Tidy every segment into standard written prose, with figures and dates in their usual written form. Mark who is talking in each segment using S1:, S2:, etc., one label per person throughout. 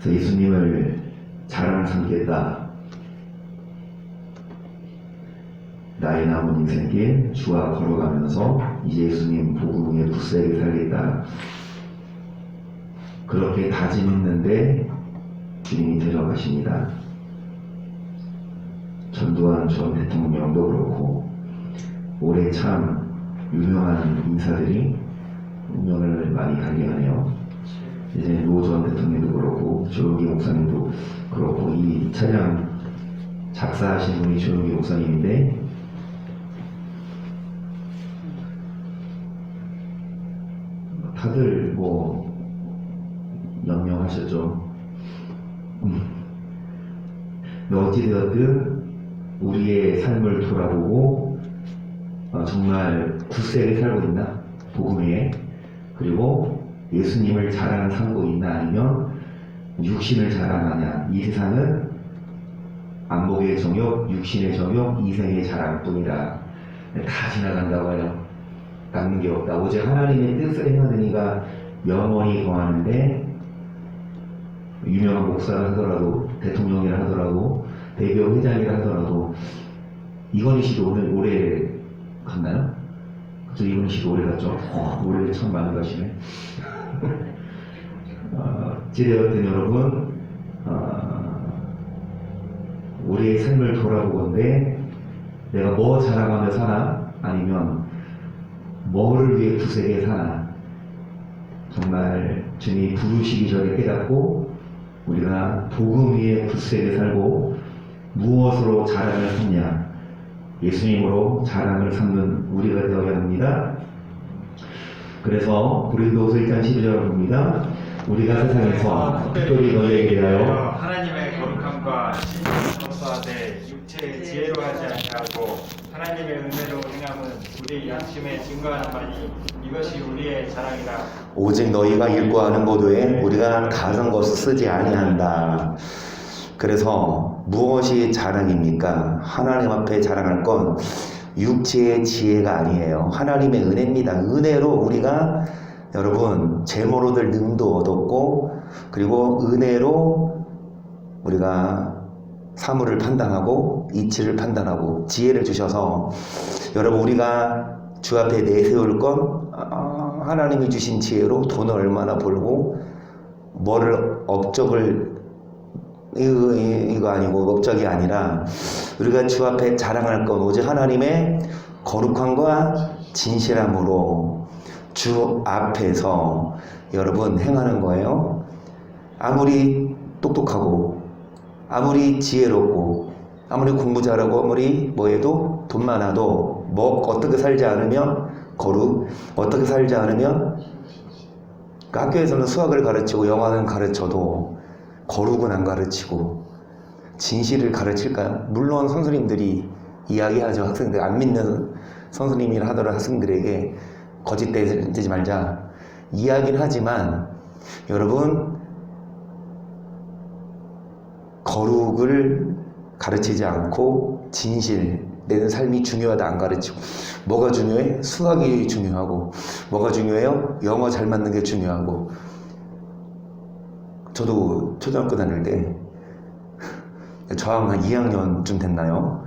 S1: 그래서 예수님을 자랑 삼겠다. 나의 남은 인생길 주와 걸어가면서 이제 예수님 복음에 굳세게 살겠다. 그렇게 다짐했는데 주님이 데려가십니다. 전두환 전 대통령도 그렇고 올해 참 유명한 인사들이 운명을 많이 가게 하네요. 이제 노 전 대통령도 그렇고 조용기 목사님도 그렇고 이 차량 작사하신 분이 조용기 목사님인데 다들 뭐 영명하셨죠. 어찌되었든 우리의 삶을 돌아보고 정말 굳세게 살고 있나? 복음에. 그리고 예수님을 자랑 삼고 있나? 아니면 육신을 자랑하냐? 이 세상은 안목의 정욕, 육신의 정욕, 이생의 자랑뿐이라 다 지나간다고 해요. 남는 게 없다. 오직 하나님의 뜻을 행하는 이가 영원히 거하는데 유명한 목사를 하더라도 대통령이라 하더라도 대기업 회장이라 하더라도 이건희 씨도 올해 갔나요? 그쵸, 이건희 씨도 올해 갔죠. 올해 참 많이 가시네. 어찌되었든 여러분 우리의 삶을 돌아보건대 내가 뭐 자랑하며 사나 아니면 뭐를 위해 굳세게 사나 정말 주님이 부르시기 전에 깨닫고 우리가 복음 위에 굳세게 살고 무엇으로 자랑을 삼냐? 예수님으로 자랑을 삼는 우리가 되어야 합니다. 그래서 고린도후서 1장 12절을 봅니다. 우리가 세상에서 특별히 너희에게 대하여
S2: 하나님의 거룩함과 신실을 선포하되 육체의 지혜로 하지 아니하고 하나님의 은혜로 행함은 우리 양심에 증거하는 바니 이것이 우리의 자랑이라.
S3: 오직 너희가 일구하는 보도에 우리가 가진 것을 쓰지 아니한다. 그래서 무엇이 자랑입니까? 하나님 앞에 자랑할 건 육체의 지혜가 아니에요. 하나님의 은혜입니다. 은혜로 우리가 여러분 재물로들 능도 얻었고 그리고 은혜로 우리가 사물을 판단하고 이치를 판단하고 지혜를 주셔서 여러분 우리가 주 앞에 내세울 건 하나님이 주신 지혜로 돈을 얼마나 벌고 뭐를 업적을 이거 아니고 업적이 아니라 우리가 주 앞에 자랑할 건 오직 하나님의 거룩함과 진실함으로 주 앞에서 여러분 행하는 거예요. 아무리 똑똑하고 아무리 지혜롭고 아무리 공부 잘하고 아무리 뭐해도 돈 많아도 어떻게 살지 않으면 거룩, 어떻게 살지 않으면 학교에서는 수학을 가르치고 영어는 가르쳐도 거룩은 안 가르치고 진실을 가르칠까요? 물론 선생님들이 이야기하죠. 학생들 안 믿는 선생님이라 하더라도 학생들에게 거짓되지 말자 이야기는 하지만 여러분 거룩을 가르치지 않고 진실 내 삶이 중요하다 안 가르치고 뭐가 중요해? 수학이 중요하고 뭐가 중요해요? 영어 잘 맞는 게 중요하고 저도 초등학교 다닐 때 저학 한 2학년쯤 됐나요?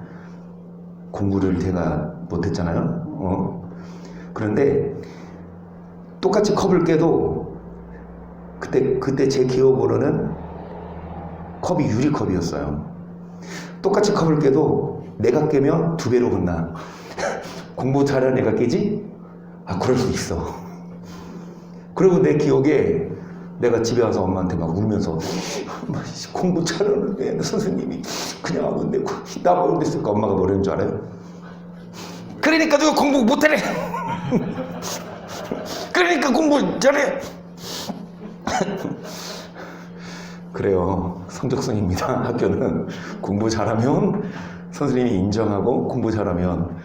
S3: 공부를 제가 못했잖아요. 그런데 똑같이 컵을 깨도 그때 제 기억으로는 컵이 유리컵이었어요. 똑같이 컵을 깨도 내가 깨면 2배로 혼나. 공부 잘하는 애가 깨지? 그럴 수 있어. 그리고 내 기억에 내가 집에 와서 엄마한테 막 울면서 공부 잘하는 애 선생님이 그냥 하면 되고 나 모르겠으니까 엄마가 뭐라는 줄 알아요? 그러니까 누가 공부 못하래. 그러니까 공부 잘해. 그래요. 성적순입니다. 학교는 공부 잘하면 선생님이 인정하고 공부 잘하면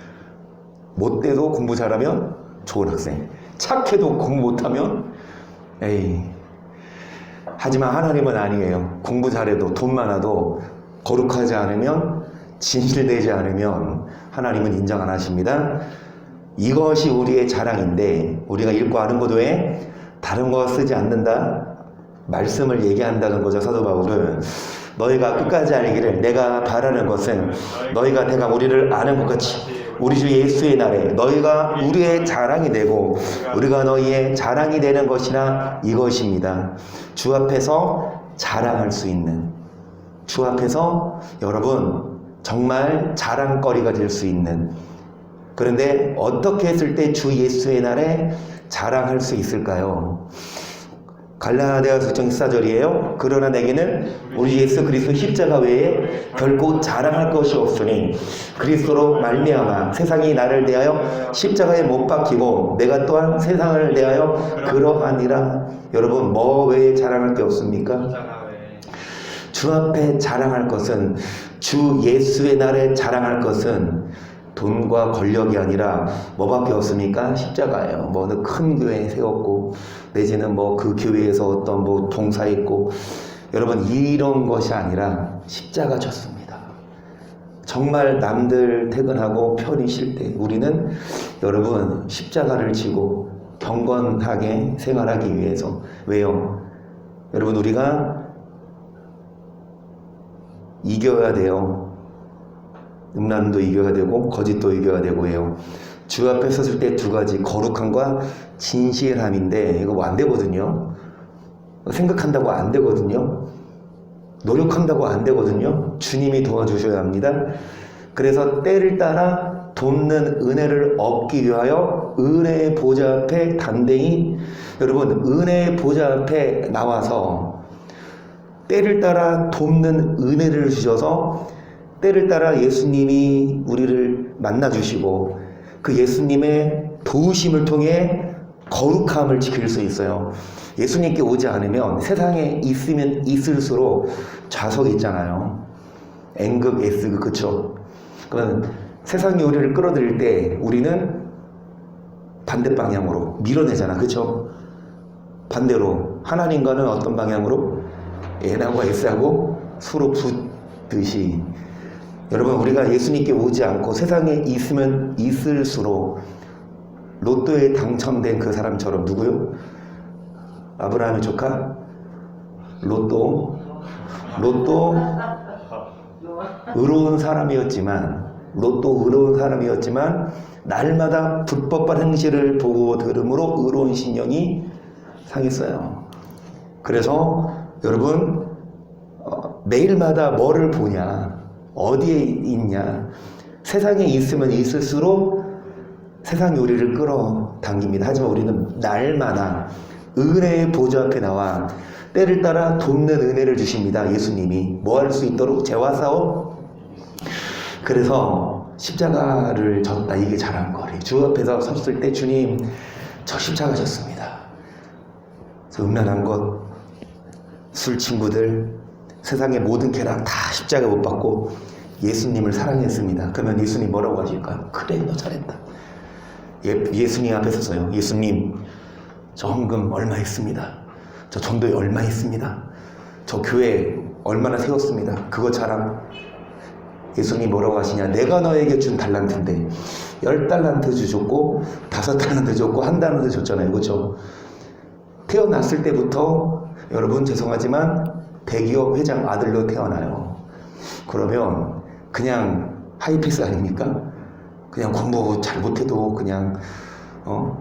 S3: 못돼도 공부 잘하면 좋은 학생, 착해도 공부 못하면 에이. 하지만 하나님은 아니에요. 공부 잘해도 돈 많아도 거룩하지 않으면 진실되지 않으면 하나님은 인정 안 하십니다. 이것이 우리의 자랑인데 우리가 읽고 아는 고도에 다른 거 쓰지 않는다. 말씀을 얘기한다는 거죠. 사도 바울은 너희가 끝까지 알기를 내가 바라는 것은 너희가 내가 우리를 아는 것 같이 우리 주 예수의 날에 너희가 우리의 자랑이 되고 우리가 너희의 자랑이 되는 것이나 이것입니다. 주 앞에서 자랑할 수 있는, 주 앞에서 여러분 정말 자랑거리가 될 수 있는, 그런데 어떻게 했을 때 주 예수의 날에 자랑할 수 있을까요? 갈라디아서 14절이에요. 그러나 내게는 우리 예수 그리스도 십자가 외에 결코 자랑할 것이 없으니 그리스도로 말미암아 세상이 나를 대하여 십자가에 못 박히고 내가 또한 세상을 대하여 그러하니라. 여러분 뭐 외에 자랑할 게 없습니까? 주 앞에 자랑할 것은, 주 예수의 날에 자랑할 것은 돈과 권력이 아니라 뭐밖에 없습니까? 십자가예요. 뭐 큰 교회 세웠고 내지는 뭐 그 교회에서 어떤 뭐 동사했고, 여러분 이런 것이 아니라 십자가 졌습니다. 정말 남들 퇴근하고 편히 쉴 때 우리는 여러분 십자가를 지고 경건하게 생활하기 위해서. 왜요? 여러분 우리가 이겨야 돼요. 음란도 이겨야 되고 거짓도 이겨야 되고 해요. 주 앞에 섰을 때 두 가지, 거룩함과 진실함인데 이거 안 되거든요. 생각한다고 안 되거든요. 노력한다고 안 되거든요. 주님이 도와주셔야 합니다. 그래서 때를 따라 돕는 은혜를 얻기 위하여 은혜의 보좌 앞에 담대히, 여러분 은혜의 보좌 앞에 나와서 때를 따라 돕는 은혜를 주셔서 때를 따라 예수님이 우리를 만나주시고 그 예수님의 도우심을 통해 거룩함을 지킬 수 있어요. 예수님께 오지 않으면 세상에 있으면 있을수록 좌석이 있잖아요. N극, S극, 그쵸? 그러면 세상이 우리를 끌어들일 때 우리는 반대 방향으로 밀어내잖아. 그쵸? 반대로 하나님과는 어떤 방향으로? N하고 S하고 서로 붙듯이, 여러분 우리가 예수님께 오지 않고 세상에 있으면 있을수록 로또에 당첨된 그 사람처럼, 누구요? 아브라함의 조카? 로또 의로운 사람이었지만, 로또 의로운 사람이었지만 날마다 불법한 행실을 보고 들음으로 의로운 신령이 상했어요. 그래서 여러분 매일마다 뭐를 보냐, 어디에 있냐, 세상에 있으면 있을수록 세상이 우리를 끌어당깁니다. 하지만 우리는 날마다 은혜의 보좌 앞에 나와 때를 따라 돕는 은혜를 주십니다. 예수님이 뭐 할 수 있도록? 죄와 싸워. 그래서 십자가를 졌다, 이게 자랑거리. 주 앞에서 섰을 때 주님 저 십자가 졌습니다. 그래서 음란한 것, 술 친구들, 세상의 모든 쾌락 다 십자가 못 받고 예수님을 사랑했습니다. 그러면 예수님 뭐라고 하실까요? 그래, 너 잘했다. 예수님 앞에 서서요. 예수님, 저 헌금 얼마 했습니다. 저 전도에 얼마 했습니다. 저 교회 얼마나 세웠습니다. 그거 자랑. 예수님 뭐라고 하시냐? 내가 너에게 준 달란트인데 10달란트 주셨고 5달란트 줬고 1달란트 줬잖아요. 그렇죠? 태어났을 때부터 여러분 죄송하지만 대기업 회장 아들로 태어나요. 그러면 그냥 하이패스 아닙니까? 그냥 공부 잘 못해도 그냥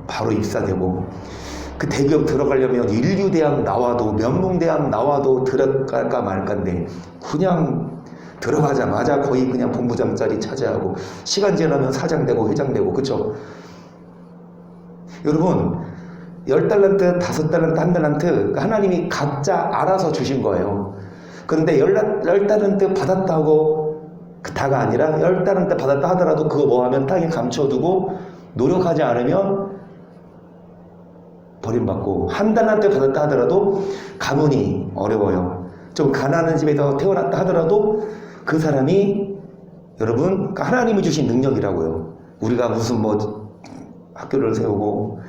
S3: 바로 입사되고, 그 대기업 들어가려면 인류대학 나와도 명문대학 나와도 들어갈까 말까인데 그냥 들어가자마자 거의 그냥 본부장 자리 차지하고 시간 지나면 사장 되고 회장 되고. 그쵸? 여러분 10달란트, 5달란트, 1달란트 하나님이 각자 알아서 주신 거예요. 그런데 10달란트 받았다고 다가 아니라 10달란트 받았다 하더라도 그거 뭐하면 땅에 감춰두고 노력하지 않으면 버림받고, 1달란트 받았다 하더라도 가문이 어려워요. 좀 가난한 집에서 태어났다 하더라도 그 사람이, 여러분 하나님이 주신 능력이라고요. 우리가 무슨 뭐 학교를 세우고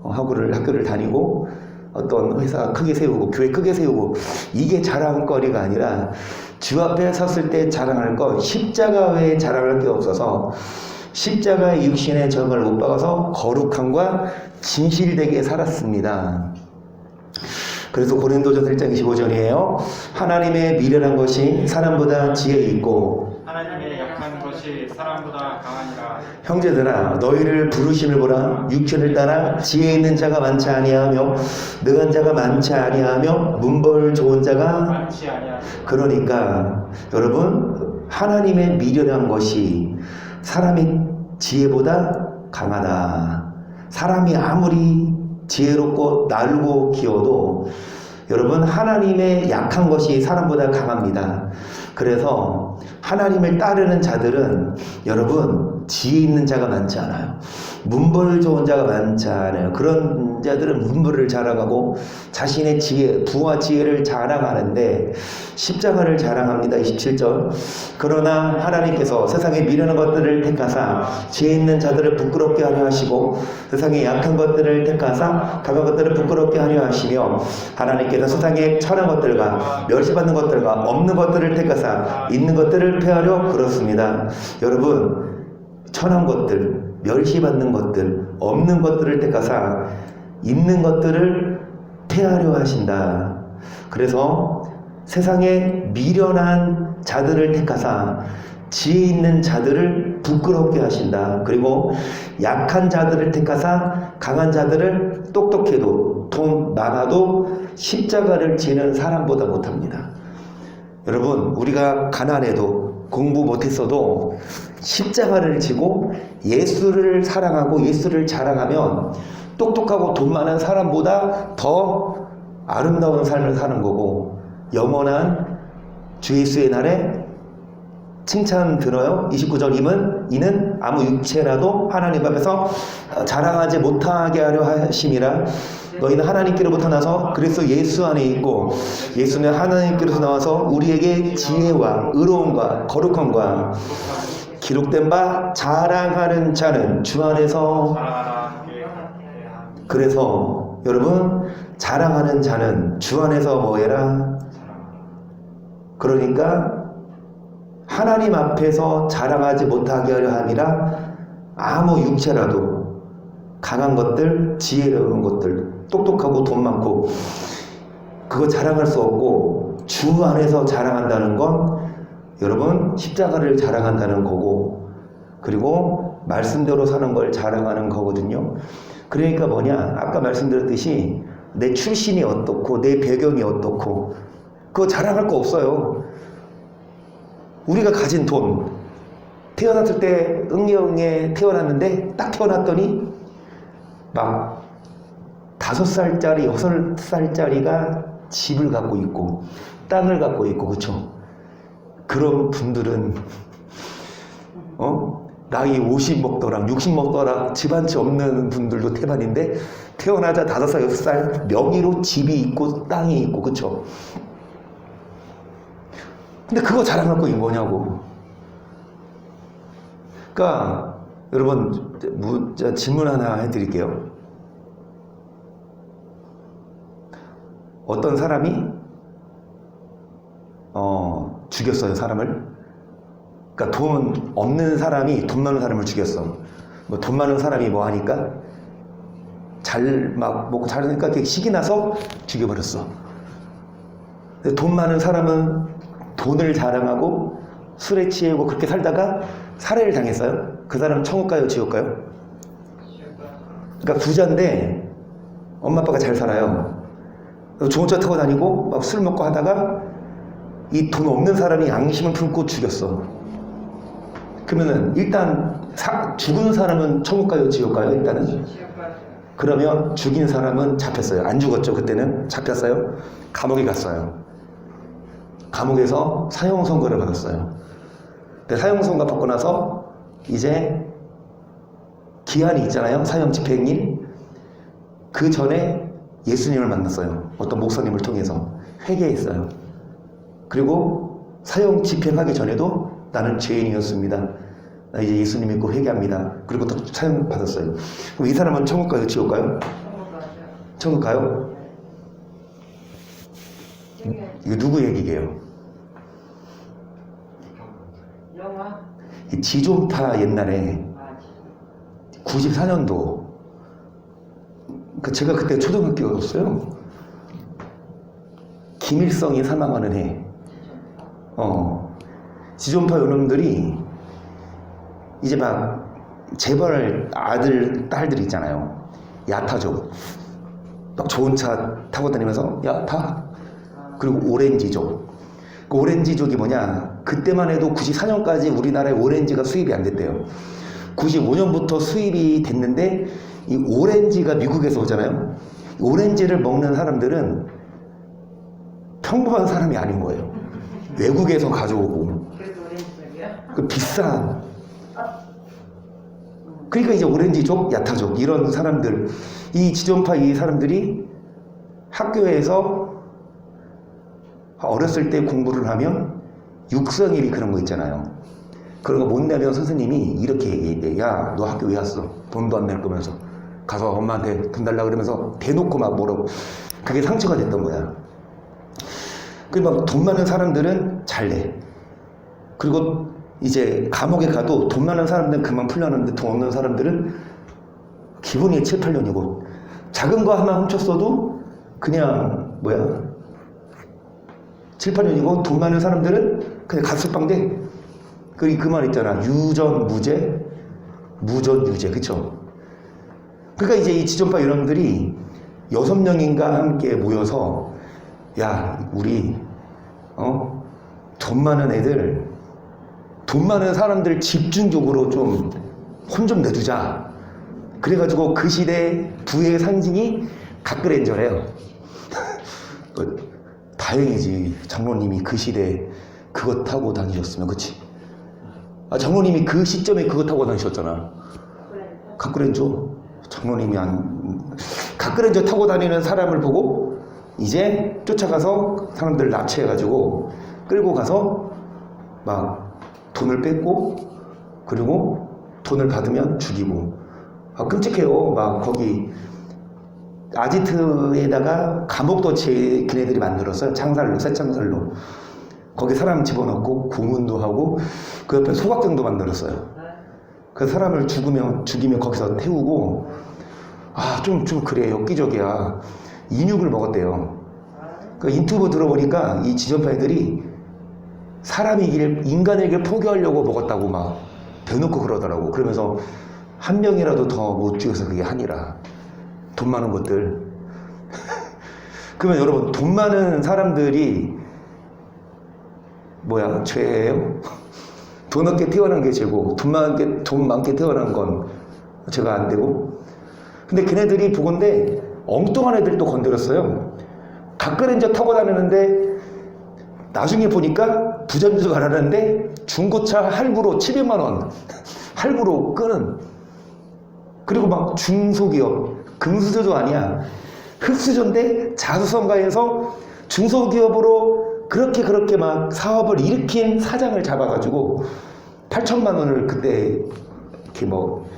S3: 학교를 다니고 어떤 회사 크게 세우고 교회 크게 세우고 이게 자랑거리가 아니라 주 앞에 섰을 때 자랑할 건 십자가 외에 자랑할 게 없어서 십자가의 육신의 점을 못 박아서 거룩함과 진실되게 살았습니다. 그래서 고린도전서 1장 25절이에요. 하나님의 미련한 것이 사람보다 지혜 있고
S2: 하나님의 약한 것이 사람보다 강하니라.
S3: 형제들아 너희를 부르심을 보라. 육체를 따라 지혜 있는 자가 많지 아니하며 능한 자가 많지 아니하며 문벌 좋은 자가
S2: 많지 아니하니.
S3: 그러니까 여러분 하나님의 미련한 것이 사람의 지혜보다 강하다. 사람이 아무리 지혜롭고 날고 기어도 여러분 하나님의 약한 것이 사람보다 강합니다. 그래서 하나님을 따르는 자들은 여러분 지혜 있는 자가 많지 않아요. 문벌 좋은 자가 많지 않아요. 그런 자들은 문벌을 자랑하고 자신의 지혜, 부와 지혜를 자랑하는데 십자가를 자랑합니다. 27절. 그러나 하나님께서 세상에 미련한 것들을 택하사 지혜 있는 자들을 부끄럽게 하려 하시고 세상에 약한 것들을 택하사 강한 것들을 부끄럽게 하려 하시며 하나님께서 세상에 천한 것들과 멸시받는 것들과 없는 것들을 택하사 있는 것들을 폐하려 그렇습니다. 여러분 천한 것들, 멸시받는 것들, 없는 것들을 택하사 있는 것들을 폐하려 하신다. 그래서 세상에 미련한 자들을 택하사 지혜 있는 자들을 부끄럽게 하신다. 그리고 약한 자들을 택하사 강한 자들을 똑똑해도 돈 많아도 십자가를 지는 사람보다 못합니다. 여러분 우리가 가난해도 공부 못했어도 십자가를 지고 예수를 사랑하고 예수를 자랑하면 똑똑하고 돈 많은 사람보다 더 아름다운 삶을 사는 거고 영원한 주 예수의 날에 칭찬 들어요. 29절 이는 아무 육체라도 하나님 앞에서 자랑하지 못하게 하려 하심이라. 너희는 하나님께로부터 나서 그리스도 예수 안에 있고 예수는 하나님께로서 나와서 우리에게 지혜와 의로움과 거룩함과 기록된 바 자랑하는 자는 주 안에서. 그래서 여러분 자랑하는 자는 주 안에서 뭐해라? 그러니까 하나님 앞에서 자랑하지 못하게 하려 함이라. 아무 육체라도 강한 것들, 지혜로운 것들, 똑똑하고 돈 많고 그거 자랑할 수 없고 주 안에서 자랑한다는 건 여러분 십자가를 자랑한다는 거고 그리고 말씀대로 사는 걸 자랑하는 거거든요. 그러니까 뭐냐, 아까 말씀드렸듯이 내 출신이 어떻고 내 배경이 어떻고 그거 자랑할 거 없어요. 우리가 가진 돈, 태어났을 때 응애응애 태어났는데 딱 태어났더니 막 5살짜리 6살짜리가 집을 갖고 있고 땅을 갖고 있고 그쵸? 그런 분들은 나이 50 먹더라 60 먹더라 집 한 채 없는 분들도 태반인데 태어나자 5살 6살 명의로 집이 있고 땅이 있고 그쵸? 근데 그거 자랑할 거인 뭐냐고. 그러니까 여러분 질문 하나 해드릴게요. 어떤 사람이 죽였어요 사람을. 그러니까 돈 없는 사람이 돈 많은 사람을 죽였어. 뭐 돈 많은 사람이 뭐 하니까 먹고 잘하니까 식이 나서 죽여버렸어. 근데 돈 많은 사람은 돈을 자랑하고 술에 취하고 그렇게 살다가 살해를 당했어요. 그 사람 천국 가요 지옥 가요? 그러니까 부자인데 엄마 아빠가 잘 살아요. 좋은 차 타고 다니고 막 술 먹고 하다가 이 돈 없는 사람이 양심을 품고 죽였어. 그러면은 일단 죽은 사람은 천국 가요 지옥 가요? 일단은 그러면 죽인 사람은 잡혔어요. 안 죽었죠. 그때는 잡혔어요. 감옥에 갔어요. 감옥에서 사형 선고를 받았어요. 근데 사형 선고 받고 나서 이제 기한이 있잖아요. 사형 집행일. 그 전에 예수님을 만났어요. 어떤 목사님을 통해서 회개했어요. 그리고 사형 집행하기 전에도 나는 죄인이었습니다. 나 이제 예수님 믿고 회개합니다. 그리고 또 사형 받았어요. 그럼 이 사람은 천국 가요? 지옥 가요? 천국 가요? 이거 누구 얘기예요? 이 지존파 옛날에 94년도 제가 그때 초등학교였어요. 김일성이 사망하는 해. 지존파 요놈들이 이제 막 재벌 아들, 딸들 있잖아요. 야타족. 막 좋은 차 타고 다니면서 야타. 그리고 오렌지족. 그 오렌지족이 뭐냐. 그때만 해도 94년까지 우리나라에 오렌지가 수입이 안 됐대요. 95년부터 수입이 됐는데 이 오렌지가 미국에서 오잖아요. 오렌지를 먹는 사람들은 평범한 사람이 아닌 거예요. 외국에서 가져오고.
S4: 그래서 오렌지족이야?
S3: 그 비싼. 그러니까 이제 오렌지족, 야타족 이런 사람들, 이 지존파 이 사람들이 학교에서 어렸을 때 공부를 하면 육성일이 그런 거 있잖아요. 그런 거 못 내면 선생님이 이렇게 얘기해. 야, 너 학교 왜 왔어? 돈도 안 낼 거면서. 가서 엄마한테 돈 달라 그러면서 대놓고 막 뭐라고. 그게 상처가 됐던 거야. 그리고 막 돈 많은 사람들은 잘 내. 그리고 이제 감옥에 가도 돈 많은 사람들은 금방 풀려나는데 돈 없는 사람들은 기본이 7, 8년이고 작은 거 하나 훔쳤어도 그냥 뭐야 7, 8년이고 돈 많은 사람들은 그냥 가석방돼. 그 말 있잖아. 유전 무죄, 무전 유죄. 그쵸? 그러니까 이제 이 지존파 여러분들이 6명인가 함께 모여서 야 우리 돈 많은 애들 돈 많은 사람들 집중적으로 좀 혼 좀 내주자. 그래가지고 그 시대 부의 상징이 각그랜저래요. 다행이지 장로님이 그 시대에 그거 타고 다니셨으면. 그치? 장로님이 그 시점에 그거 타고 다니셨잖아. 각그랜저. 장로님이 각그랜저 타고 다니는 사람을 보고 이제 쫓아가서 사람들 납치해가지고 끌고 가서 막 돈을 뺏고 그리고 돈을 받으면 죽이고. 끔찍해요. 막 거기 아지트에다가 감옥도 걔네들이 만들었어요. 창살로, 새창살로. 거기 사람 집어넣고 고문도 하고 그 옆에 소각장도 만들었어요. 그 사람을 죽이면 거기서 태우고. 좀 그래 엽기적이야. 인육을 먹었대요. 그 인투브 들어보니까 이 지존파 애들이 인간에게 포기하려고 먹었다고 막 대놓고 그러더라고. 그러면서 한 명이라도 더 못 죽여서 그게 한이라. 돈 많은 것들. 그러면 여러분 돈 많은 사람들이 뭐야 죄예요? 돈 없게 태어난 게 죄고 돈 많게 태어난 건 죄가 안 되고. 근데 걔네들이 보건대 엉뚱한 애들 또 건드렸어요. 각그랜저 타고 다니는데 나중에 보니까 부전수가 나는데 중고차 할부로 700만 원 할부로 끄는. 그리고 막 중소기업 금수저도 아니야. 흑수저인데 자수성가해서 중소기업으로 그렇게 막 사업을 일으킨 사장을 잡아가지고 8천만 원을 그때 이렇게 뭐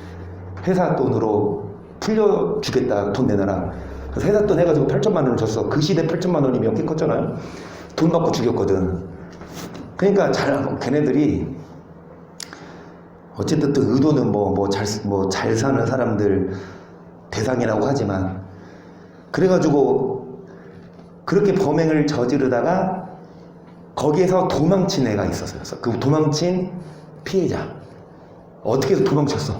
S3: 회사 돈으로 풀려주겠다. 돈 내놔라. 그래서 회사 돈 해가지고 8천만 원을 줬어. 그 시대 8천만 원이면 꽤 컸잖아요. 돈 받고 죽였거든. 그러니까 걔네들이 어쨌든 또 의도는 잘 사는 사람들 대상이라고 하지만 그래가지고 그렇게 범행을 저지르다가 거기에서 도망친 애가 있었어요. 그 도망친 피해자 어떻게 해서 도망쳤어.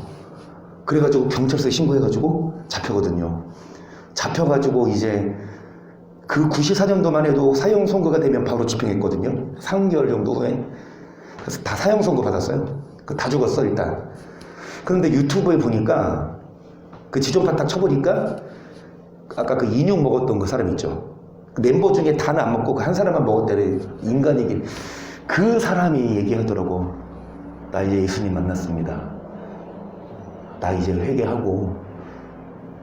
S3: 그래가지고 경찰서에 신고해가지고 잡혀거든요. 잡혀가지고 이제 그 94년도만 해도 사형 선고가 되면 바로 집행했거든요. 3개월 정도 후에. 그래서 다 사형 선고 받았어요. 다 죽었어 일단. 그런데 유튜브에 보니까 그 지존파 딱 쳐보니까 아까 그 인육 먹었던 그 사람 있죠. 그 멤버 중에 다는 안 먹고 그 한 사람만 먹었대래. 인간이길. 그 사람이 얘기하더라고. 나 이제 예수님 만났습니다. 나 이제 회개하고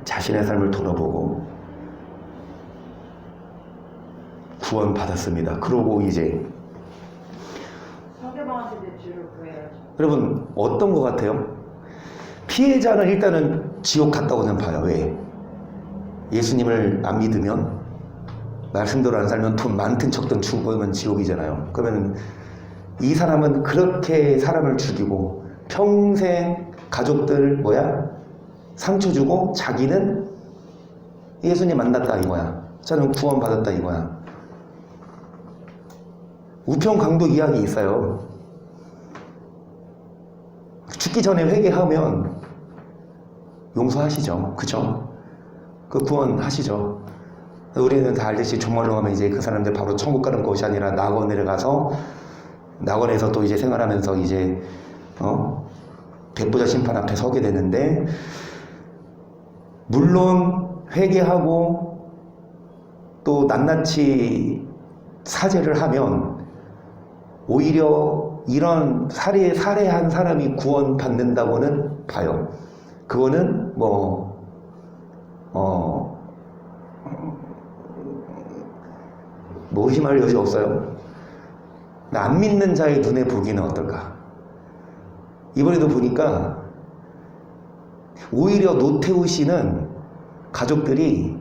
S3: 자신의 삶을 돌아보고 구원 받았습니다. 그러고 이제
S4: 상대방한테 대출을 구해야죠.
S3: 여러분 어떤 것 같아요? 피해자는 일단은 지옥 갔다고 저는 봐요. 왜? 예수님을 안 믿으면 말씀대로 안 살면 돈 많든 적든 죽으면 지옥이잖아요. 그러면 이 사람은 그렇게 사람을 죽이고 평생 가족들 상처 주고 자기는 예수님 만났다 이거야. 저는 구원 받았다 이거야. 우평강도 이야기 있어요. 죽기 전에 회개하면 용서하시죠. 그죠? 그 구원하시죠. 우리는 다 알듯이 종말로 가면 이제 그 사람들 바로 천국 가는 것이 아니라 낙원에 가서 낙원에서 또 이제 생활하면서 이제 백보자 심판 앞에 서게 되는데, 물론 회개하고 또 낱낱이 사죄를 하면 오히려 이런 살해한 사람이 구원받는다고는 봐요. 그거는 의심할 여지 없어요. 안 믿는 자의 눈에 보기는 어떨까? 이번에도 보니까 오히려 노태우 씨는 가족들이,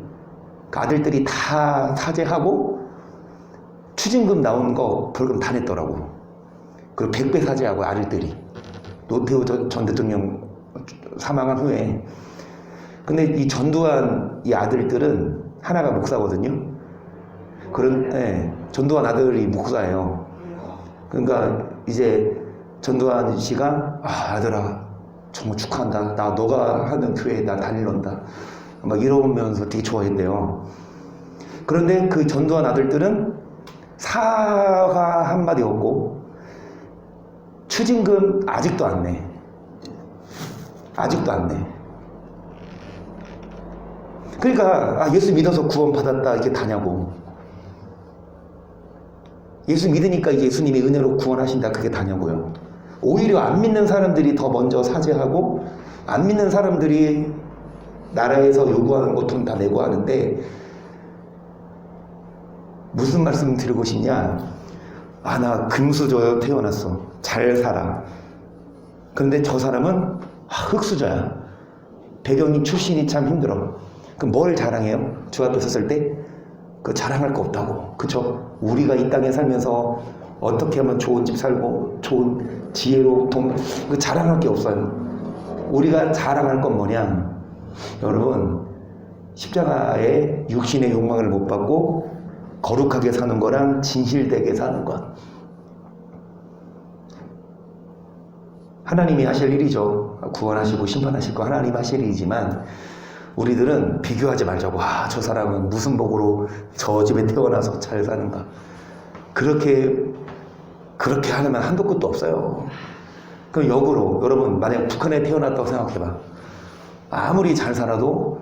S3: 아들들이 다 사죄하고 추징금 나온 거 벌금 다 냈더라고. 그리고 100배 사죄하고 아들들이. 노태우 전 대통령 사망한 후에. 근데 이 전두환 이 아들들은 하나가 목사거든요. 전두환 아들이 목사예요. 그러니까 이제 전두환 씨가 아들아 정말 축하한다. 너가 하는 교회에 나 다닐런다. 막 이러면서 되게 좋아했대요. 그런데 그 전두환 아들들은 사과 한마디 없고 추징금 아직도 안 내. 아직도 안 내. 그러니까 예수 믿어서 구원받았다 이게 다냐고. 예수 믿으니까 이제 예수님이 은혜로 구원하신다 그게 다냐고요. 오히려 안 믿는 사람들이 더 먼저 사죄하고, 안 믿는 사람들이 나라에서 요구하는 것 돈 다 내고 하는데, 무슨 말씀 드리고 싶냐? 나 금수저여 태어났어. 잘 살아. 그런데 저 사람은 흙수저야. 배경이 출신이 참 힘들어. 그럼 뭘 자랑해요? 주 앞에 섰을 때? 그 자랑할 거 없다고. 그쵸? 우리가 이 땅에 살면서 어떻게 하면 좋은 집 살고 좋은 지혜로 그 자랑할 게 없어요. 우리가 자랑할 건 뭐냐? 여러분, 십자가에 육신의 욕망을 못 받고 거룩하게 사는 거랑 진실되게 사는 것. 하나님이 하실 일이죠. 구원하시고 심판하실 거 하나님 하실 일이지만, 우리들은 비교하지 말자고. 저 사람은 무슨 복으로 저 집에 태어나서 잘 사는가. 그렇게 하면 한도 끝도 없어요. 그럼 역으로 여러분, 만약 북한에 태어났다고 생각해봐. 아무리 잘 살아도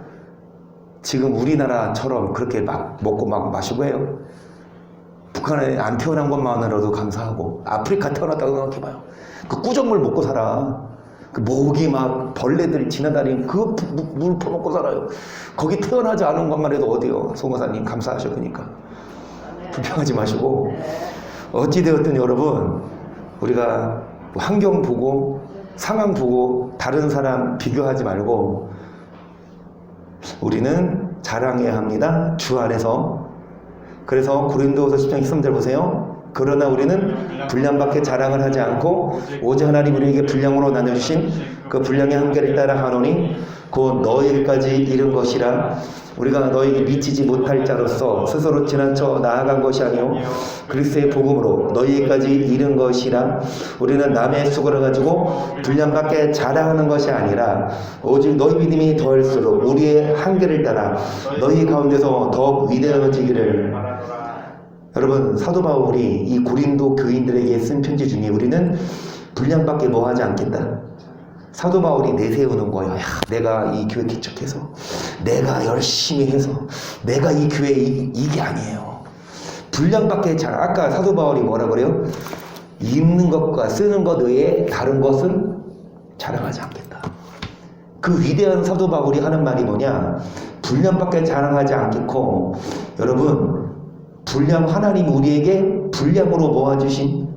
S3: 지금 우리나라처럼 그렇게 막 먹고 막 마시고 해요? 북한에 안 태어난 것만으로도 감사하고. 아프리카 태어났다고 생각해봐요. 그 꾸정물 먹고 살아. 그 모기 막 벌레들 지나다니는 그 물 퍼먹고 살아요. 거기 태어나지 않은 것만 해도 어디요? 송호사님 감사하셔. 그러니까 불평하지 마시고. 어찌되었든 여러분, 우리가 환경 보고 상황 보고 다른 사람 비교하지 말고 우리는 자랑해야 합니다. 주 안에서. 그래서 고린도후서 10장 13절 보세요. 그러나 우리는 분량밖에 자랑을 하지 않고 오직 하나님 우리에게 분량으로 나눠주신 그 분량의 한계를 따라 하노니 곧 너희까지 이른 것이라. 우리가 너에게 미치지 못할 자로서 스스로 지나쳐 나아간 것이 아니오 그리스도의 복음으로 너희까지 이른 것이라. 우리는 남의 수고를 가지고 분량밖에 자랑하는 것이 아니라 오직 너희 믿음이 더할수록 우리의 한계를 따라 너희 가운데서 더욱 위대해지기를. 여러분, 사도 바울이 이 고린도 교인들에게 쓴 편지 중에 우리는 분량밖에 뭐 하지 않겠다. 사도 바울이 내세우는 거예요. 내가 이 교회 개척해서, 내가 열심히 해서, 내가 이 교회 이게 아니에요. 분량밖에 아까 사도 바울이 뭐라 그래요? 입는 것과 쓰는 것 외에 다른 것은 자랑하지 않겠다. 그 위대한 사도 바울이 하는 말이 뭐냐? 분량밖에 자랑하지 않겠고, 여러분, 분량, 하나님 우리에게 분량으로 모아주신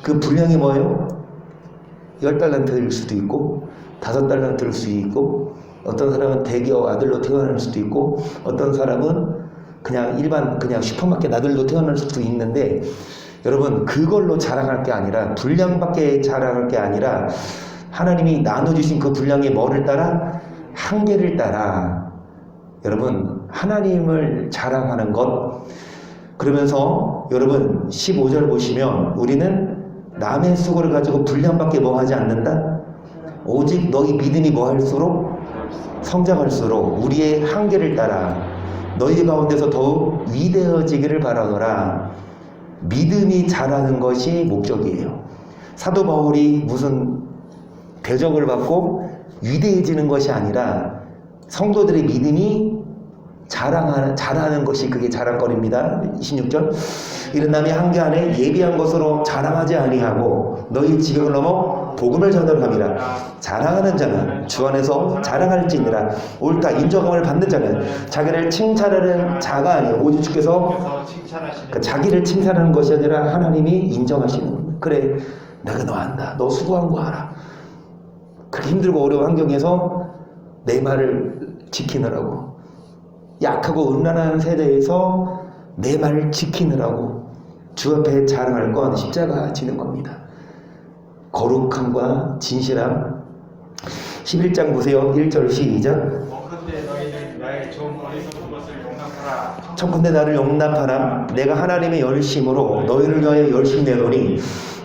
S3: 그 분량이 뭐예요? 10달란트일 수도 있고 5달란트일 수도 있고, 어떤 사람은 대기업 아들로 태어날 수도 있고, 어떤 사람은 그냥 슈퍼마켓 아들로 태어날 수도 있는데, 여러분, 그걸로 자랑할 게 아니라, 분량밖에 자랑할 게 아니라 하나님이 나눠주신 그 분량의 뭐를 따라? 한계를 따라. 여러분, 하나님을 자랑하는 것. 그러면서 여러분 15절 보시면 우리는 남의 수고를 가지고 분량밖에 뭐 하지 않는다. 오직 너희 믿음이 뭐 할수록 성장할수록 우리의 한계를 따라 너희 가운데서 더욱 위대해지기를 바라노라. 믿음이 자라는 것이 목적이에요. 사도 바울이 무슨 대접을 받고 위대해지는 것이 아니라 성도들의 믿음이 자라는 것이 그게 자랑거리입니다. 26절 이른 남이 한계 안에 예비한 것으로 자랑하지 아니하고 너희 지경을 넘어 복음을 전하함이라. 자랑하는 자는 주 안에서 자랑할지니라. 옳다 인정함을 받는 자는 자기를 칭찬하는 자가 아니에요. 오직 주께서
S2: 그래서 칭찬하시는
S3: 그러니까 자기를 칭찬하는 것이 아니라 하나님이 인정하시는. 그래 내가 너 안다. 너 수고한 거 알아. 그렇게 힘들고 어려운 환경에서 내 말을 지키느라고 약하고 음란한 세대에서 내 말을 지키느라고 주 앞에 자랑할 건 십자가 지는 겁니다. 거룩함과 진실함. 11장 보세요. 1절 시작.
S2: 원컨대 너희는 나의 좀 어리석은 것을 용납하라.
S3: 청컨대 나를 용납하라. 내가 하나님의 열심으로 너희를 위하여 열심 내노니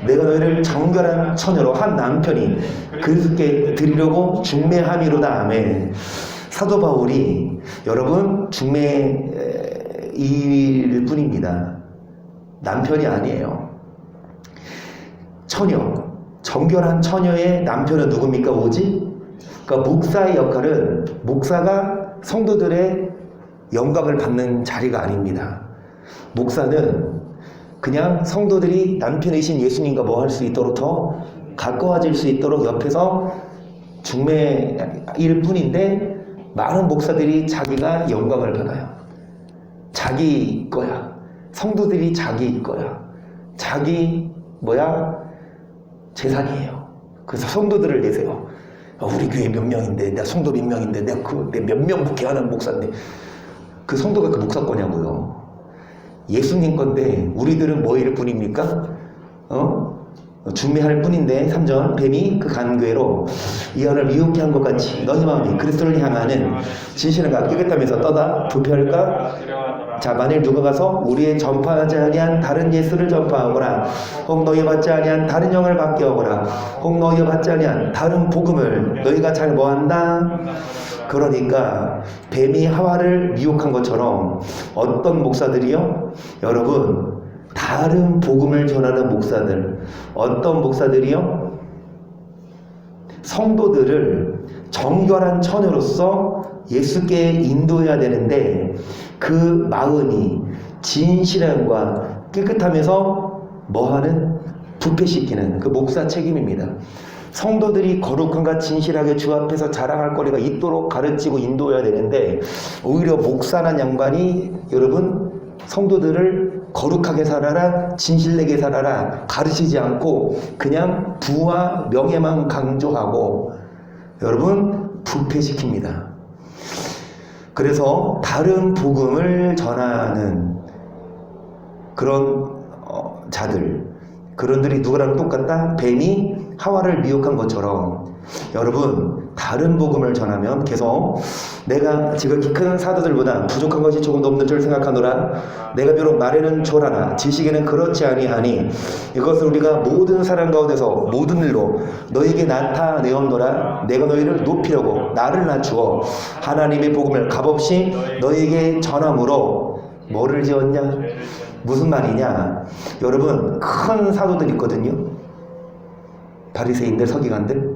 S3: 내가 너희를 정결한 처녀로 한 남편이 그리스도께 드리려고 중매함이로다. 아멘. 사도 바울이 여러분 중매일 뿐입니다. 남편이 아니에요. 처녀, 정결한 처녀의 남편은 누굽니까? 오직 그러니까 목사의 역할은 목사가 성도들의 영광을 받는 자리가 아닙니다. 목사는 그냥 성도들이 남편이신 예수님과 뭐 할 수 있도록 더 가까워질 수 있도록 옆에서 중매일 뿐인데 많은 목사들이 자기가 영광을 받아요. 자기 거야. 성도들이 자기 거야. 자기 재산이에요. 그래서 성도들을 내세요. 우리 교회 몇 명인데, 내가 성도 몇 명인데, 내가 몇 명 목회하는 목사인데, 그 성도가 그 목사 거냐고요. 예수님 건데 우리들은 뭐일 뿐입니까? 중매할 뿐인데. 3절 뱀이 그 간괴로 이 안을 미혹해 한 것 같이 너희 마음이 그리스도를 향하는 진실한가 깨끗하면서 떠다 부패할까? 자 만일 누가 가서 우리의 전파하지 아니한 다른 예수를 전파하거나 혹 너희 받지 아니한 다른 영을 받게 하거나 혹 너희 받지 아니한 다른 복음을 너희가 잘 뭐한다? 그러니까 뱀이 하와를 미혹한 것처럼 어떤 목사들이요? 여러분 다른 복음을 전하는 목사들. 어떤 목사들이요? 성도들을 정결한 처녀로서 예수께 인도해야 되는데 그 마음이 진실함과 깨끗하면서 뭐하는? 부패시키는 그 목사 책임입니다. 성도들이 거룩함과 진실하게 주 앞에서 자랑할 거리가 있도록 가르치고 인도해야 되는데 오히려 목사란 양반이 여러분 성도들을 거룩하게 살아라, 진실되게 살아라 가르치지 않고 그냥 부와 명예만 강조하고 여러분 부패시킵니다. 그래서 다른 복음을 전하는 그런 자들, 그런들이 누구랑 똑같다? 뱀이 하와를 미혹한 것처럼 여러분 다른 복음을 전하면 계속 내가 지극히 큰 사도들보다 부족한 것이 조금도 없는 줄 생각하노라. 내가 비록 말에는 초라나 지식에는 그렇지 아니하니 이것을 우리가 모든 사람 가운데서 모든 일로 너에게 나타내었노라. 내가 너희를 높이려고 나를 낮추어 하나님의 복음을 값없이 너에게 전함으로 뭐를 지었냐? 무슨 말이냐? 여러분 큰 사도들 있거든요. 바리새인들, 서기관들,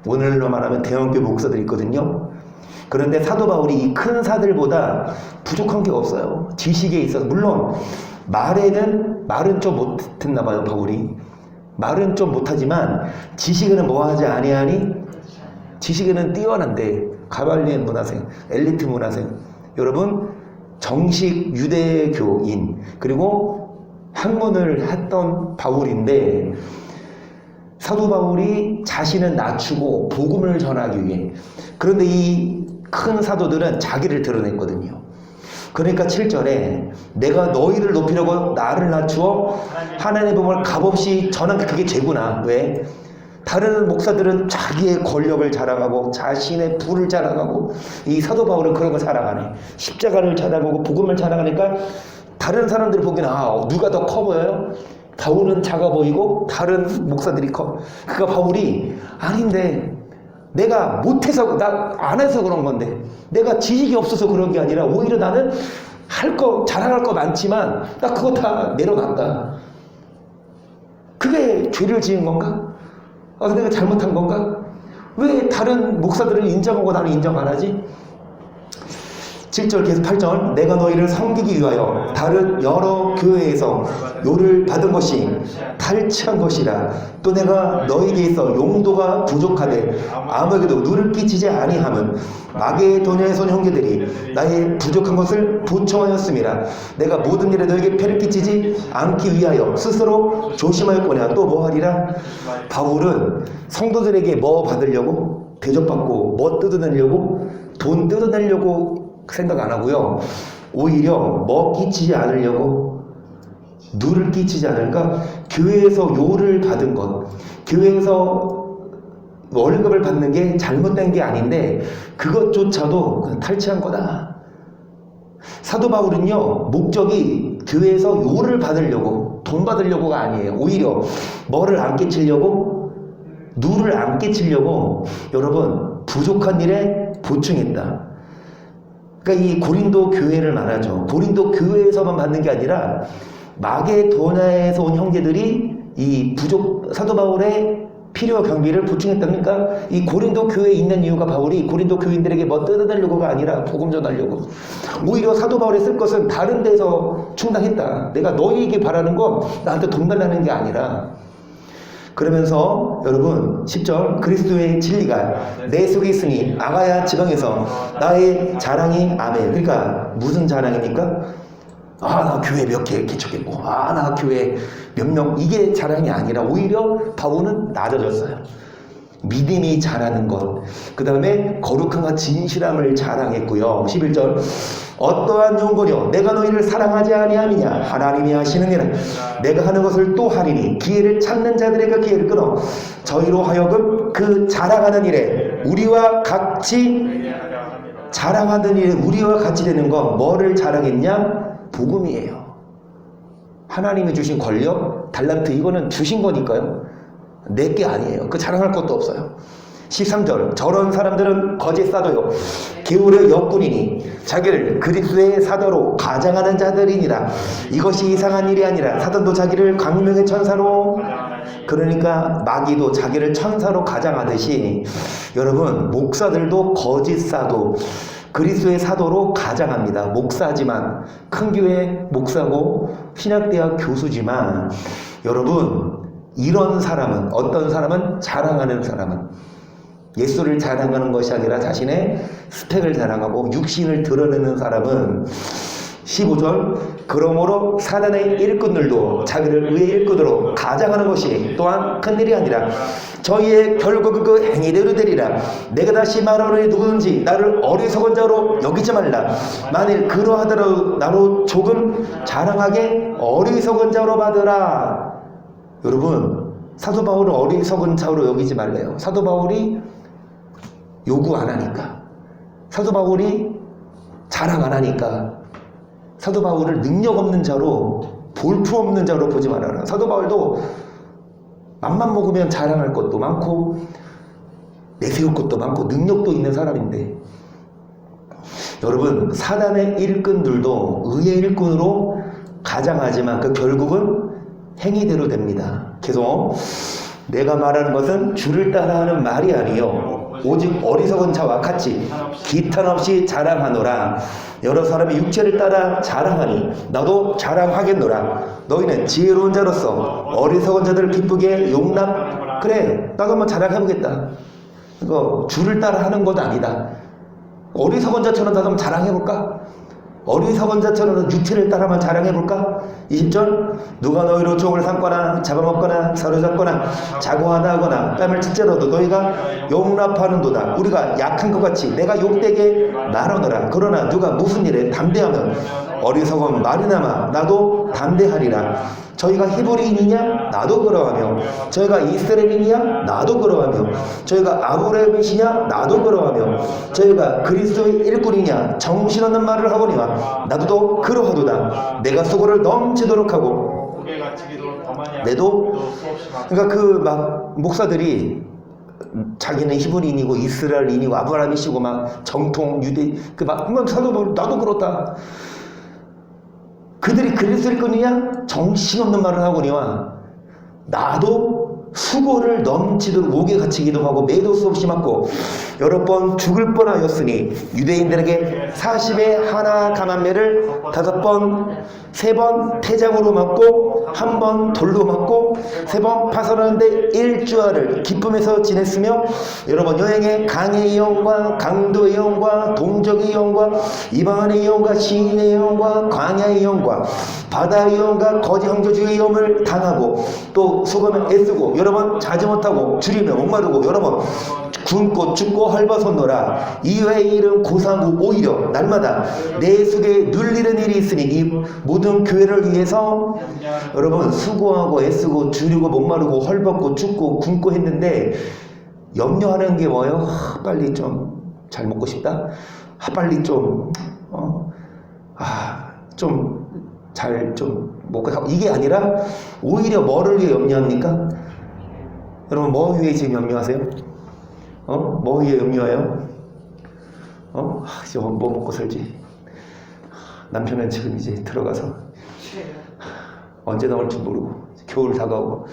S3: 오늘로 말하면 대형교회 목사들 있거든요. 그런데 사도 바울이 이 큰 사들보다 부족한 게 없어요. 지식에 있어서. 물론 말은 좀 못했나 봐요. 바울이 말은 좀 못하지만 지식에는 뭐하지 아니하니? 지식에는 뛰어난데 가발리엘 문화생, 엘리트 문화생. 여러분 정식 유대교인 그리고 학문을 했던 바울인데 사도 바울이 자신을 낮추고 복음을 전하기 위해. 그런데 이 큰 사도들은 자기를 드러냈거든요. 그러니까 7절에 내가 너희를 높이려고 나를 낮추어 하나님의 복음을 값없이 전한 게 그게 죄구나. 왜? 다른 목사들은 자기의 권력을 자랑하고 자신의 부를 자랑하고 이 사도 바울은 그런 거 자랑하네. 십자가를 자랑하고 복음을 자랑하니까 다른 사람들이 보기에는 누가 더 커 보여요? 바울은 작아 보이고 다른 목사들이 커. 그러니까 바울이 아닌데 내가 못해서 나 안 해서 그런 건데 내가 지식이 없어서 그런 게 아니라 오히려 나는 자랑할 거 많지만 나 그거 다 내려놨다. 그게 죄를 지은 건가? 내가 잘못한 건가? 왜 다른 목사들을 인정하고 나는 인정 안 하지? 7절 계속 8절 내가 너희를 섬기기 위하여 다른 여러 교회에서 요를 받은 것이 탈취한 것이라 또 내가 너희에게 있어 용도가 부족하되 아무에게도 누를 끼치지 아니함은 마게도냐에서 형제들이 나의 부족한 것을 보충하였음이라 내가 모든 일에 너에게 폐를 끼치지 않기 위하여 스스로 조심하였거냐 또 뭐 하리라. 바울은 성도들에게 뭐 받으려고? 대접받고 뭐 뜯어내려고? 돈 뜯어내려고 생각 안 하고요. 오히려 뭐 끼치지 않으려고, 누를 끼치지 않을까? 교회에서 요를 받은 것, 교회에서 월급을 받는 게 잘못된 게 아닌데 그것조차도 그냥 탈취한 거다. 사도 바울은요, 목적이 교회에서 요를 받으려고, 돈 받으려고가 아니에요. 오히려 뭐를 안 끼치려고? 누를 안 끼치려고 여러분 부족한 일에 보충했다. 그러니까 이 고린도 교회를 말하죠. 고린도 교회에서만 받는 게 아니라 마게도냐에서 온 형제들이 이 사도 바울의 필요와 경비를 보충했다. 그러니까 이 고린도 교회에 있는 이유가 바울이 고린도 교인들에게 뭐 뜯어내려고가 아니라 복음 전하려고. 오히려 사도 바울이 쓸 것은 다른 데서 충당했다. 내가 너희에게 바라는 건 나한테 돈 달라는 게 아니라. 그러면서 여러분 10절 그리스도의 진리가 내 속에 있으니 아가야 지방에서 나의 자랑이 아멘. 그러니까 무슨 자랑입니까? 나 교회 몇 개 개척했고 나 교회 몇 명, 이게 자랑이 아니라 오히려 바울은 낮아졌어요. 믿음이 자라는 것, 그 다음에 거룩함과 진실함을 자랑했고요. 11절 어떠한 용거려 내가 너희를 사랑하지 아니함이냐 하나님이 하시느니라. 내가 하는 것을 또 하리니 기회를 찾는 자들에게 기회를 끊어 저희로 하여금 그 자랑하는 일에 우리와 같이 자랑하는 일에 우리와 같이 되는 건 뭐를 자랑했냐? 복음이에요. 하나님이 주신 권력, 달란트, 이거는 주신 거니까요. 내 게 아니에요. 그 자랑할 것도 없어요. 13절 저런 사람들은 거짓 사도요 게으르 역군이니 자기를 그리스도의 사도로 가장하는 자들이니라. 이것이 이상한 일이 아니라 사단도 자기를 광명의 천사로, 그러니까 마귀도 자기를 천사로 가장하듯이 여러분 목사들도 거짓 사도, 그리스도의 사도로 가장합니다. 목사지만, 큰 교회 목사고 신학대학 교수지만 여러분 이런 사람은, 어떤 사람은 자랑하는 사람은 예수를 자랑하는 것이 아니라 자신의 스펙을 자랑하고 육신을 드러내는 사람은 15절 그러므로 사단의 일꾼들도 자기를 의의 일꾼으로 가장하는 것이 또한 큰일이 아니라 저희의 결국은 그 행위대로 되리라. 내가 다시 말하노니 누구든지 나를 어리석은 자로 여기지 말라. 만일 그러하더라도 나로 조금 자랑하게 어리석은 자로 받으라. 여러분 사도 바울은 어리석은 자로 여기지 말래요. 사도 바울이 요구 안 하니까, 사도 바울이 자랑 안 하니까, 사도 바울을 능력 없는 자로, 볼품 없는 자로 보지 말아라. 사도 바울도 맘만 먹으면 자랑할 것도 많고 내세울 것도 많고 능력도 있는 사람인데, 여러분 사단의 일꾼들도 의의 일꾼으로 가장하지만 그 결국은 행위대로 됩니다. 계속 내가 말하는 것은 주를 따라하는 말이 아니요 오직 어리석은 자와 같이 기탄 없이 자랑하노라. 여러 사람이 육체를 따라 자랑하니 나도 자랑하겠노라. 너희는 지혜로운 자로서 어리석은 자들을 기쁘게 용납. 그래 나도 한번 자랑해보겠다. 이거 주를 따라 하는 것도 아니다. 어리석은 자처럼 나도 한번 자랑해볼까? 어리석은 자처럼 육체를 따라만 자랑해볼까? 20절 누가 너희로 종을 삼거나 잡아먹거나 사로잡거나 자고하다 하거나 뺨을 칠지라도 너희가 용납하는도다. 우리가 약한 것 같이 내가 욕되게 말하노라. 그러나 누가 무슨 일에 담대하면 어리석은 말이나마 나도 담대하리라. 저희가 히브리인이냐? 나도 그러하며 저희가 이스라엘인이냐? 나도 그러하며 저희가 아브라함이시냐? 나도 그러하며 저희가 그리스도의 일꾼이냐? 정신없는 말을 하거니와 나도 그러하도다. 내가 수고를 넘치도록 하고
S2: 고개 갇히기도 더 많이 하고
S3: 내도
S2: 또 수없이 막
S3: 그러니까 그 막 목사들이 자기는 히브리인이고 이스라엘인이고 아브라함이시고 막 정통 유대 그 막 한번 사도 바울 나도 그렇다. 그들이 그리스도일 뿐이냐? 정신없는 말을 하거니와 나도 수고를 넘치도록 옥에 갇히기도 하고 매도 수없이 맞고 여러 번 죽을 뻔하였으니 유대인들에게 40에 하나 감한매를 5번 3번 태장으로 맞고 1번 돌로 맞고 3번 파선하는데 일주일을 기쁨에서 지냈으며 여러 번 여행에 강의 영과 강도의 영과 동적의 영과 이방인의 영과 시인의 영과 광야의 영과 바다의 영과 거짓 황조주의 영을 당하고 또 수고하며 애쓰고 여러 번 자지 못하고 줄이며 목마르고 여러 번 굶고 죽고 헐벗었노라. 이외의 일은 고사하고 오히려 날마다 내 속에 눌리는 일이 있으니 이 모든 교회를 위해서 여러분 수고하고 애쓰고 줄이고 목마르고 헐벗고 죽고 굶고 했는데 염려하는 게 뭐예요? 빨리 좀 잘 먹고 싶다. 빨리 좀 잘 좀 먹고 이게 아니라 오히려 뭐를 위해 염려합니까? 여러분 뭐 위해 지금 염려하세요? 뭐 위해 염려해요? 이제 뭐 먹고 살지? 남편은 지금 이제 들어가서 언제 나올지 모르고 겨울 다가오고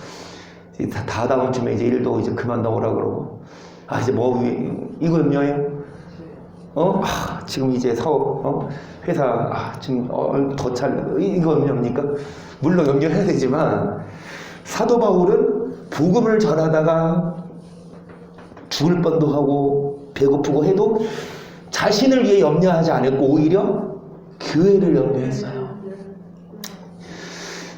S3: 이제 다 다음 주면 이제 일도 이제 그만 나오라 그러고 이제 뭐 위해 이거 염려해요? 지금 이제 사업 회사 지금 더 잘 이거 염려합니까? 물론 염려해야 되지만 사도 바울은 복음을 전하다가 죽을 뻔도 하고 배고프고 해도 자신을 위해 염려하지 않았고 오히려 교회를 염려했어요.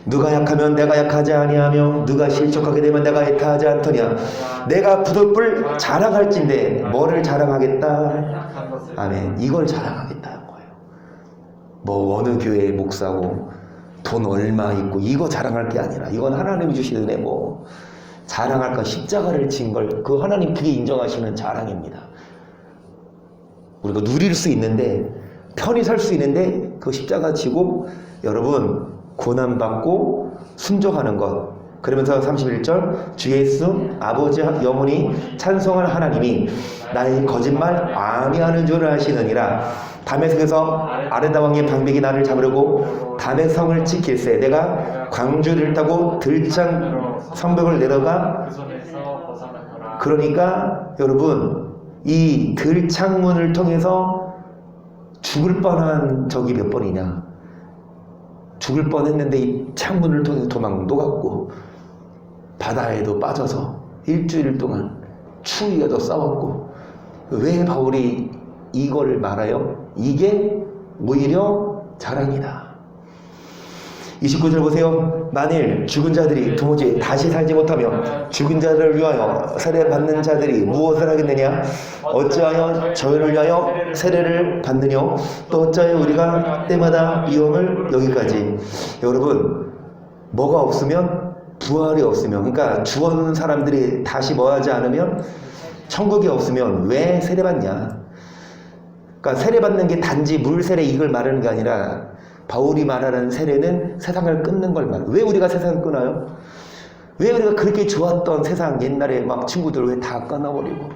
S3: 누가 약하면 내가 약하지 아니하며 누가 실족하게 되면 내가 애타하지 않더냐. 내가 부득불 자랑할진대 뭐를 자랑하겠다. 아멘. 이걸 자랑하겠다는 거예요. 뭐 어느 교회의 목사고 돈 얼마 있고 이거 자랑할 게 아니라 이건 하나님이 주신 은혜 뭐 자랑할 거 십자가를 진 걸 그 하나님 그게 인정하시는 자랑입니다. 우리가 누릴 수 있는데 편히 살 수 있는데 그 십자가 지고 여러분 고난받고 순종하는 것. 그러면서 31절 주 예수 아버지 영원히 찬송할 하나님이 나의 거짓말 아니하는 줄 아시느니라. 다메섹에서 아르다 왕의 방백이 나를 잡으려고 다메성을 지킬세. 내가 광주를 타고 들창 성벽을 내려가.
S2: 그 손에서 벗어났더라.
S3: 그러니까 여러분 이 들창문을 통해서 죽을 뻔한 적이 몇 번이냐. 죽을 뻔했는데 이 창문을 통해서 도망도 갔고 바다에도 빠져서 일주일 동안 추위에도 싸웠고. 왜 바울이 이걸 말해요? 이게 오히려 자랑이다. 29절 보세요. 만일 죽은 자들이 도무지 다시 살지 못하며 죽은 자들을 위하여 세례받는 자들이 무엇을 하겠느냐? 어찌하여 저희를 위하여 세례를 받느냐? 또 어찌하여 우리가 때마다 위험을 여기까지. 여러분 뭐가 없으면 부활이 없으면 그러니까 죽은 사람들이 다시 뭐 하지 않으면 천국이 없으면 왜 세례받냐? 그러니까 세례받는 게 단지 물 세례 이걸 말하는 게 아니라 바울이 말하는 세례는 세상을 끊는 걸 말해요. 왜 우리가 세상을 끊어요? 왜 우리가 그렇게 좋았던 세상 옛날에 막 친구들 왜 다 끊어버리고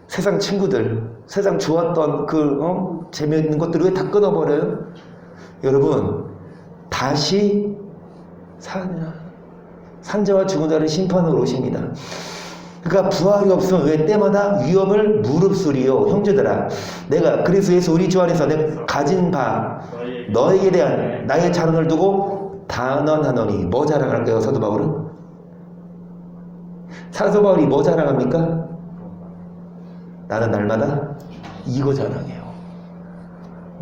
S3: 세상 친구들 세상 좋았던 그 재미있는 것들을 왜 다 끊어버려요? 여러분 다시 산자와 죽은 자를 심판으로 오십니다. 그러니까 부활이 없으면 왜 때마다 위험을 무릅쓰리요. 형제들아 내가 그리스도에서 우리 주 안에서 내가 가진 바 너에게 대한 나의 자랑을 두고 단언하노니. 뭐 자랑할까요? 사도 바울은? 사도 바울이 뭐 자랑합니까? 나는 날마다 이거 자랑해요.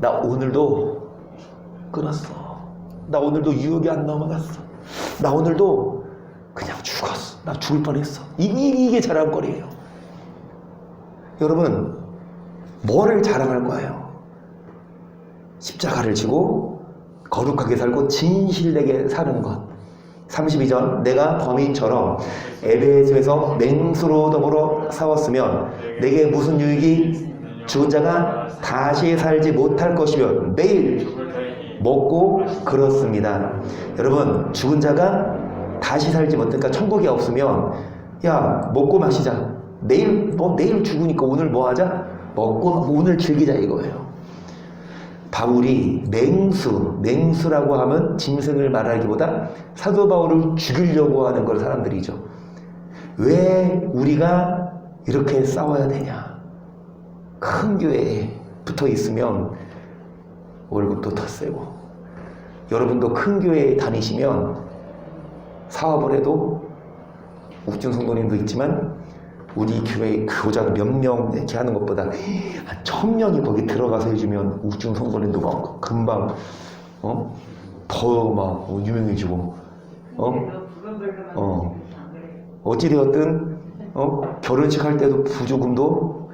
S3: 나 오늘도 끊었어. 나 오늘도 유혹이 안 넘어갔어. 나 오늘도 그냥 죽었어. 나 죽을 뻔했어. 이게 자랑거리예요. 여러분 뭐를 자랑할 거예요? 십자가를 지고 거룩하게 살고 진실되게 사는 것. 32절 내가 범인처럼 에베소에서 맹수로 더불어 싸웠으면 내게 무슨 유익이 죽은 자가 다시 살지 못할 것이며 매일 먹고 그렇습니다. 여러분 죽은 자가 다시 살지 못하니까 천국이 없으면 야 먹고 마시자. 내일 죽으니까 오늘 뭐 하자? 먹고 오늘 즐기자 이거예요. 바울이 맹수라고 하면 짐승을 말하기보다 사도 바울을 죽이려고 하는 걸 사람들이죠. 왜 우리가 이렇게 싸워야 되냐? 큰 교회에 붙어 있으면 월급도 더 세고, 여러분도 큰 교회에 다니시면 사업을 해도 욱준 성도님도 있지만 우리 교회 교장 몇 명 이렇게 하는 것보다 한 1000명이 거기 들어가서 해주면 욱준 성도님도 막 금방 더 막 유명해지고 어찌되었든 결혼식 할 때도 부조금도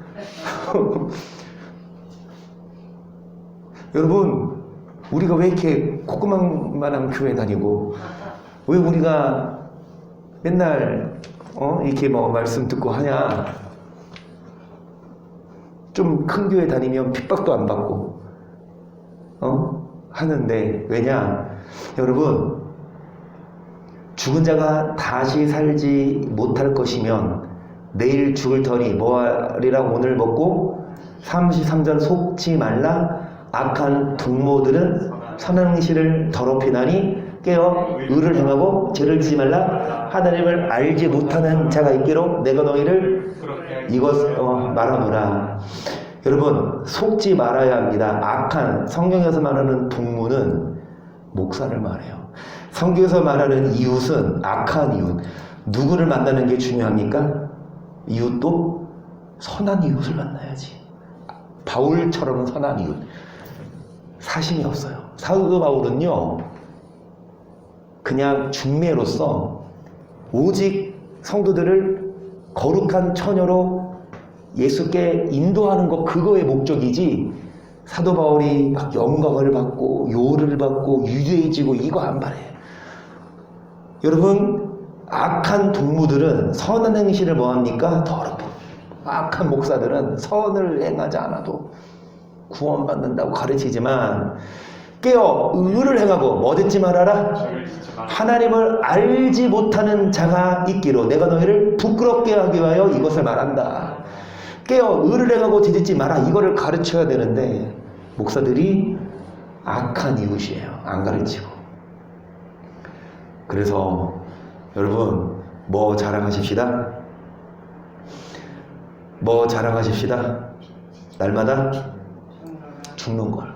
S3: 여러분 우리가 왜 이렇게 콧구멍만한 교회 다니고 왜 우리가 맨날 이렇게 뭐 말씀 듣고 하냐? 좀 큰 교회 다니면 핍박도 안 받고 하는데 왜냐? 여러분 죽은 자가 다시 살지 못할 것이면 내일 죽을 터니 뭐하리라 오늘 먹고 33절 속지 말라 악한 동무들은 선한 시를 더럽히나니 깨어 의를 행하고 죄를 지지 말라 하나님을 알지 못하는 자가 있기로 내가 너희를 이것 말하노라. 여러분 속지 말아야 합니다. 악한 성경에서 말하는 동무는 목사를 말해요. 성경에서 말하는 이웃은 악한 이웃. 누구를 만나는 게 중요합니까? 이웃도 선한 이웃을 만나야지. 바울처럼 선한 이웃. 사심이 없어요. 사도 바울은요 그냥 중매로서 오직 성도들을 거룩한 처녀로 예수께 인도하는 것 그거의 목적이지 사도 바울이 막 영광을 받고 요를 받고 유대해지고 이거 안 바래. 여러분 악한 동무들은 선한 행실을 뭐합니까? 더럽혀. 악한 목사들은 선을 행하지 않아도 구원받는다고 가르치지만 깨어 의를 행하고 뭐 듣지 말아라? 하나님을 알지 못하는 자가 있기로 내가 너희를 부끄럽게 하기 위하여 이것을 말한다. 깨어 의를 행하고 뒤집지 마라. 이거를 가르쳐야 되는데 목사들이 악한 이웃이에요. 안 가르치고. 그래서 여러분 뭐 자랑하십시다. 뭐 자랑하십시다. 날마다 죽는 걸.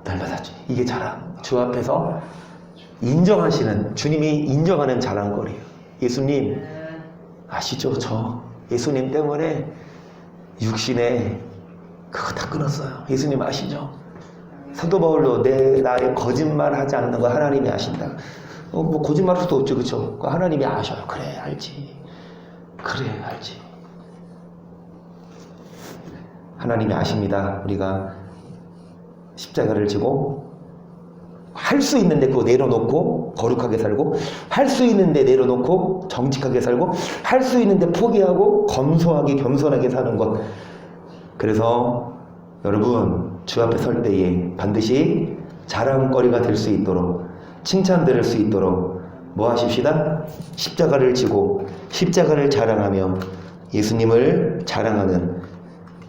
S3: 날마다 이게 자랑. 주 앞에서 인정하시는 주님이 인정하는 자랑거리예요. 예수님 아시죠? 저 예수님 때문에 육신에 그거 다 끊었어요. 예수님 아시죠? 사도 바울도 나의 거짓말 하지 않는 거 하나님이 아신다. 뭐 거짓말할 수도 없죠. 그쵸? 하나님이 아셔요. 그래 알지. 그래 알지. 하나님이 아십니다. 우리가 십자가를 지고 할 수 있는데 그거 내려놓고 거룩하게 살고 할 수 있는데 내려놓고 정직하게 살고 할 수 있는데 포기하고 검소하게 겸손하게 사는 것. 그래서 여러분 주 앞에 설 때에 반드시 자랑거리가 될 수 있도록 칭찬 들을 수 있도록 뭐 하십시다? 십자가를 지고 십자가를 자랑하며 예수님을 자랑하는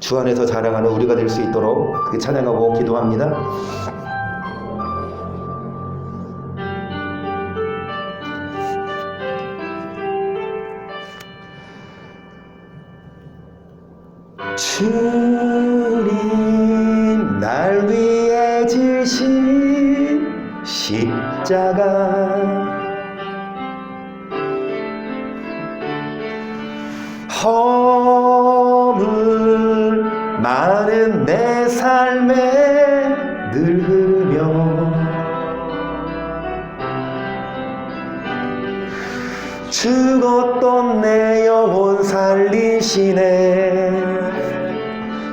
S3: 주 안에서 자랑하는 우리가 될 수 있도록 그렇게 찬양하고 기도합니다. 주님 날 위해 지신 십자가 허물 많은 내 삶에 늘 흐르며 죽었던 내 영혼 살리시네.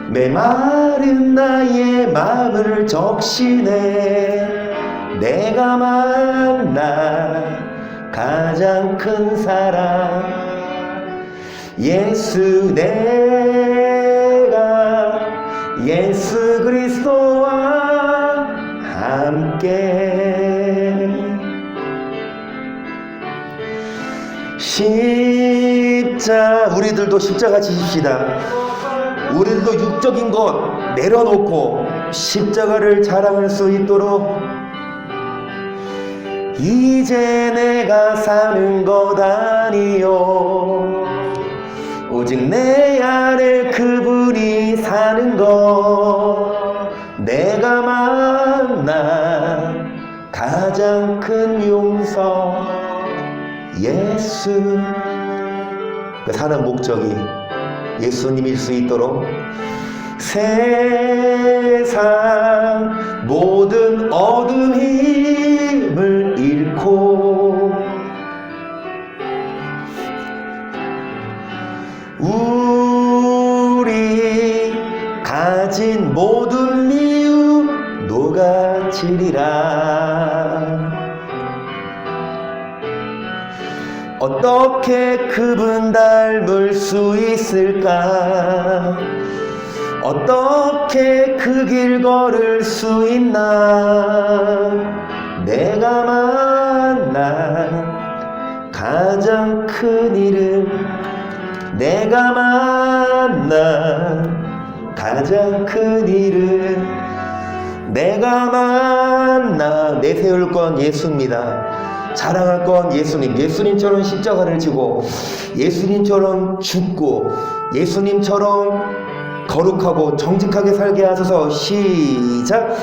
S3: 메마른 나의 마음을 적시네. 내가 만나 가장 큰 사랑 예수 내가 예수 그리스도와 함께 우리들도 십자가 지십시다. 우리들도 육적인 것 내려놓고 십자가를 자랑할 수 있도록 이제 내가 사는 것 아니요 오직 내 안에 그분이 사는 것 내가 만난 가장 큰 용서 예수 그 사는 목적이 예수님일 수 있도록 세상 모든 어둠 힘을 잃고 우리 가진 모든 미움 녹아지리라. 어떻게 그분 닮을 수 있을까? 어떻게 그 길 걸을 수 있나? 내가 만난 가장 큰 이름 내가 만난 가장 큰 이름 내가 만나 내세울 건 예수입니다. 자랑할 건 예수님. 예수님처럼 십자가를 지고 예수님처럼 죽고 예수님처럼 거룩하고 정직하게 살게 하소서. 시작.